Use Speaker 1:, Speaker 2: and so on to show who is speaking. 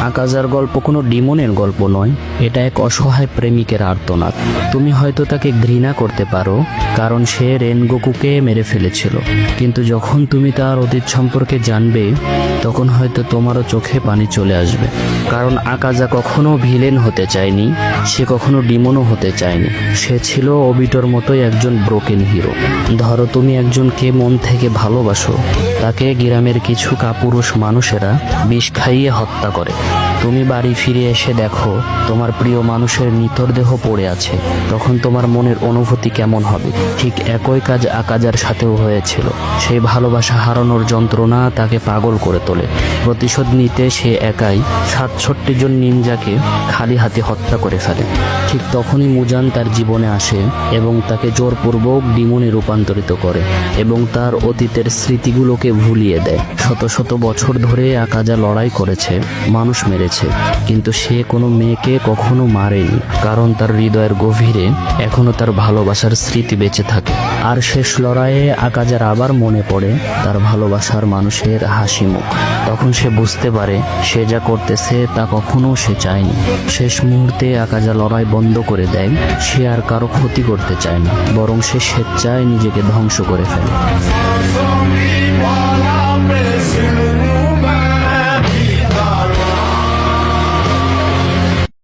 Speaker 1: আকাজার গল্প কোনো ডিমনের গল্প নয়, এটা এক অসহায় প্রেমিকের আর্তনাদ। তুমি হয়তো তাকে ঘৃণা করতে পারো কারণ সে রেনগোকুকে মেরে ফেলেছিল, কিন্তু যখন তুমি তার অতীত সম্পর্কে জানবে তখন হয়তো তোমারও চোখে পানি চলে আসবে। কারণ আকাজা কখনো ভিলেন হতে চায়নি, সে কখনো ডিমনও হতে চায়নি। সে ছিল অবিটোর মতোই একজন ব্রোকেন হিরো। ধরো তুমি একজনকে মন থেকে ভালোবাসো, তাকে গ্রামের কিছু কাপুরুষ মানুষেরা বিষ খাইয়ে হত্যা করে। তুমি বাড়ি ফিরে এসে দেখো তোমার প্রিয় মানুষের নিথর পড়ে আছে, তখন তোমার মনের অনুভূতি কেমন হবে? ঠিক একই কাজ আকাজার সাথেও হয়েছিল। সেই ভালোবাসা হারানোর যন্ত্রণা তাকে পাগল করে তোলে। প্রতিশোধ নিতে সে একাই 67 জন নিনজাকে খালি হাতে হত্যা করে ফেলে। ঠিক তখনই মুজান তার জীবনে আসে এবং তাকে জোরপূর্বক ডিমনে রূপান্তরিত করে এবং তার অতীতের স্মৃতিগুলোকে ভুলিয়ে দেয়। শত শত বছর ধরে আকাজা লড়াই করেছে, মানুষ মেরেছে, কিন্তু সে কোনো মেয়েকে কখনো মারেনি, কারণ তার হৃদয়ের গভীরে এখনো তার ভালোবাসার স্মৃতি বেঁচে থাকে। আর শেষ লড়াইয়ে আকাজার আবার মনে পড়ে তার ভালোবাসার মানুষের হাসি মুখ। তখন সে বুঝতে পারে সে যা করতেছে তা কখনো সে চায়নি। শেষ মুহূর্তে আকাজা লড়াই বন্ধ করে দেয়। সে আর কারো ক্ষতি করতে চায় না, বরং সে স্বেচ্ছায় নিজেকে ধ্বংস করে ফেলে।